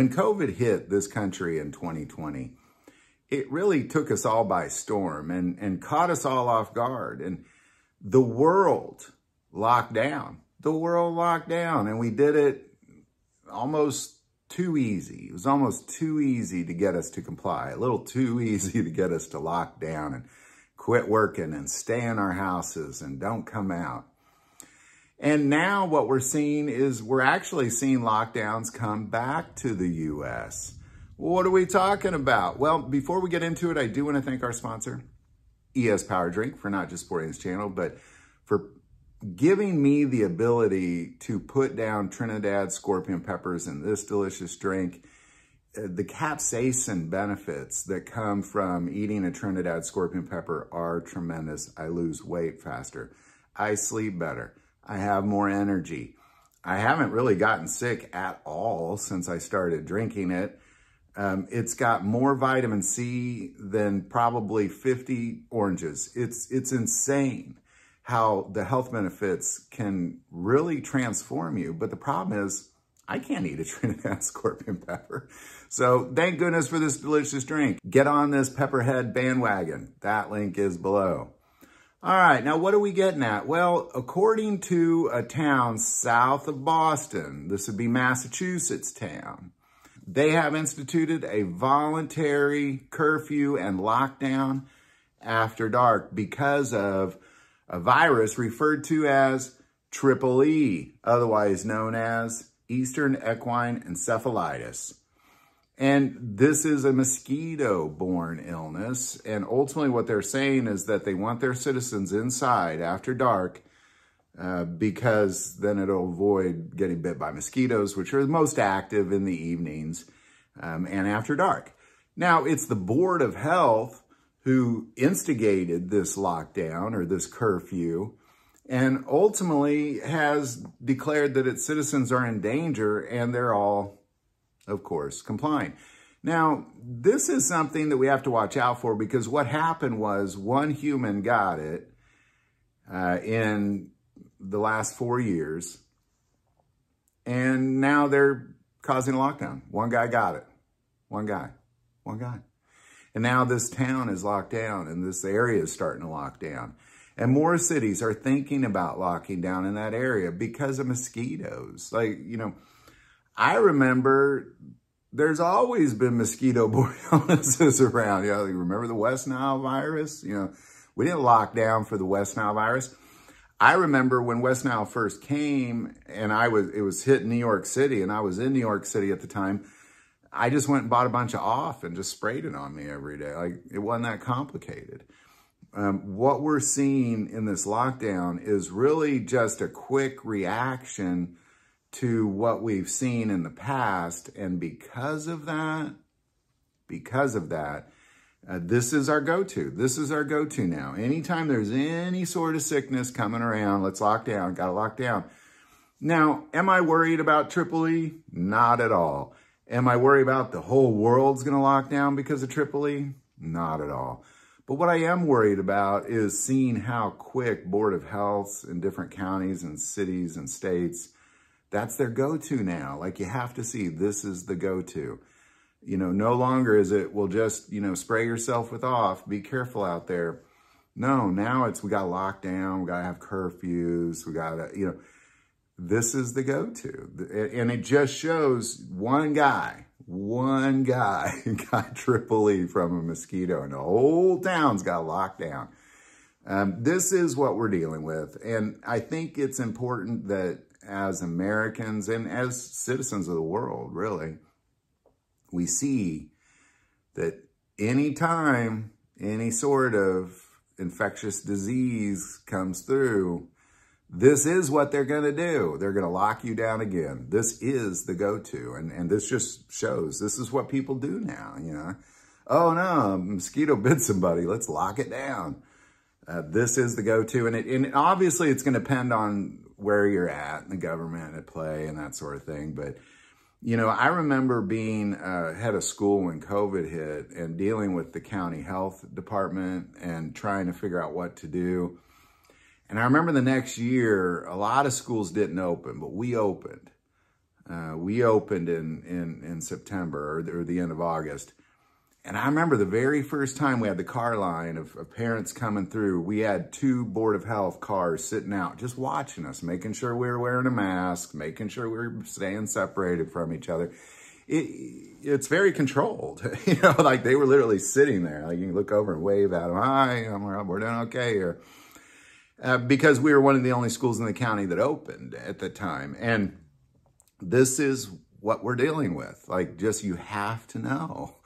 When COVID hit this country in 2020, it really took us all by storm and caught us all off guard. And the world locked down. The world locked down, and we did it almost too easy. It was almost too easy to get us to comply, a little too easy to get us to lock down and quit working and stay in our houses and don't come out. And now what we're seeing is we're actually seeing lockdowns come back to the U.S. What are we talking about? Well, before we get into it, I do want to thank our sponsor, ES Power Drink, for not just supporting this channel, but for giving me the ability to put down Trinidad scorpion peppers in this delicious drink. The capsaicin benefits that come from eating a Trinidad scorpion pepper are tremendous. I lose weight faster. I sleep better. I have more energy. I haven't really gotten sick at all since I started drinking it. It's got more vitamin C than probably 50 oranges. It's insane how the health benefits can really transform you. But the problem is, I can't eat a Trinidad scorpion pepper. So thank goodness for this delicious drink. Get on this pepperhead bandwagon. That link is below. All right, now what are we getting at? Well, according to a town south of Boston, this would be Massachusetts town, they have instituted a voluntary curfew and lockdown after dark because of a virus referred to as triple E, otherwise known as Eastern Equine Encephalitis. And this is a mosquito-borne illness. And ultimately what they're saying is that they want their citizens inside after dark because then it'll avoid getting bit by mosquitoes, which are most active in the evenings and after dark. Now, it's the Board of Health who instigated this lockdown or this curfew and ultimately has declared that its citizens are in danger, and they're all, of course, complying. Now, this is something that we have to watch out for, because what happened was one human got it in the last 4 years, and now they're causing a lockdown. One guy got it. One guy. And now this town is locked down, and this area is starting to lock down. And more cities are thinking about locking down in that area because of mosquitoes. Like, you know, I remember there's always been mosquito-borne illnesses around. You know, you remember the West Nile virus? You know, we didn't lock down for the West Nile virus. I remember when West Nile first came and it was hit New York City, and I was in New York City at the time. I just went and bought a bunch of off and just sprayed it on me every day. Like, it wasn't that complicated. What we're seeing in this lockdown is really just a quick reaction to what we've seen in the past. And because of that, this is our go-to. This is our go-to now. Anytime there's any sort of sickness coming around, let's lock down, gotta lock down. Now, am I worried about triple E? Not at all. Am I worried about the whole world's gonna lock down because of triple E? Not at all. But what I am worried about is seeing how quick Board of Health in different counties and cities and states, that's their go-to now. Like, you have to see, this is the go-to. You know, no longer is it, well, just, you know, spray yourself with off, be careful out there. No, now it's, we got to lock down, we got to have curfews, we got to, you know, this is the go-to. And it just shows one guy got triple E from a mosquito, and the whole town's got locked down. This is what we're dealing with. And I think it's important that as Americans and as citizens of the world, really, we see that anytime any sort of infectious disease comes through, this is what they're going to do. They're going to lock you down again. This is the go-to. And this just shows this is what people do now, you know. Oh, no, a mosquito bit somebody. Let's lock it down. This is the go-to. And obviously, it's going to depend on where you're at and the government at play and that sort of thing. But, you know, I remember being head of school when COVID hit and dealing with the county health department and trying to figure out what to do. And I remember the next year, a lot of schools didn't open, but we opened. We opened in September or the end of August. And I remember the very first time we had the car line of parents coming through, we had 2 Board of Health cars sitting out, just watching us, making sure we were wearing a mask, making sure we were staying separated from each other. It's very controlled, you know, like they were literally sitting there. Like you can look over and wave at them. Hi, we're doing okay here. Because we were one of the only schools in the county that opened at the time. And this is what we're dealing with. Like, just, you have to know.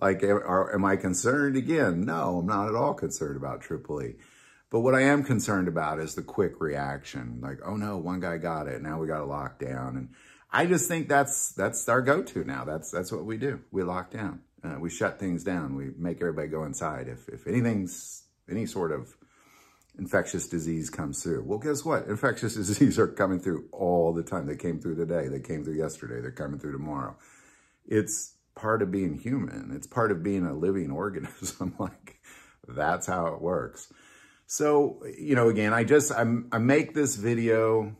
Like, am I concerned again? No, I'm not at all concerned about Tripoli. But what I am concerned about is the quick reaction. Like, oh no, one guy got it. Now we got to lock down. And I just think that's our go-to now. That's what we do. We lock down. We shut things down. We make everybody go inside. If any sort of infectious disease comes through. Well, guess what? Infectious diseases are coming through all the time. They came through today. They came through yesterday. They're coming through tomorrow. It's part of being human. It's part of being a living organism. Like, that's how it works. So, you know, again, I make this video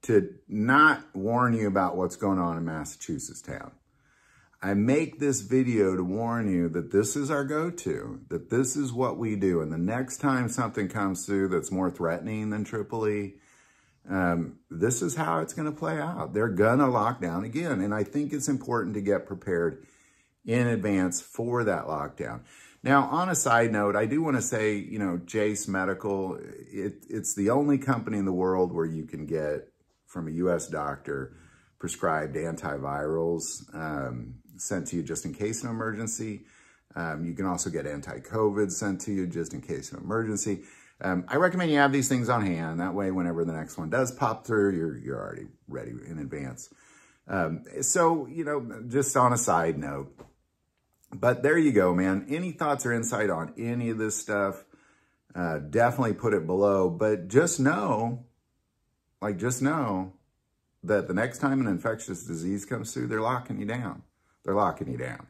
to not warn you about what's going on in Massachusetts town. I make this video to warn you that this is our go-to, that this is what we do. And the next time something comes through that's more threatening than Tripoli, this is how it's going to play out. They're going to lock down again. And I think it's important to get prepared in advance for that lockdown. Now, on a side note, I do want to say, you know, Jace Medical, it's the only company in the world where you can get, from a U.S. doctor, prescribed antivirals sent to you just in case of an emergency. You can also get anti-COVID sent to you just in case of an emergency. I recommend you have these things on hand. That way, whenever the next one does pop through, you're already ready in advance. So, you know, just on a side note. But there you go, man. Any thoughts or insight on any of this stuff, definitely put it below. But just know, that the next time an infectious disease comes through, they're locking you down. They're locking you down.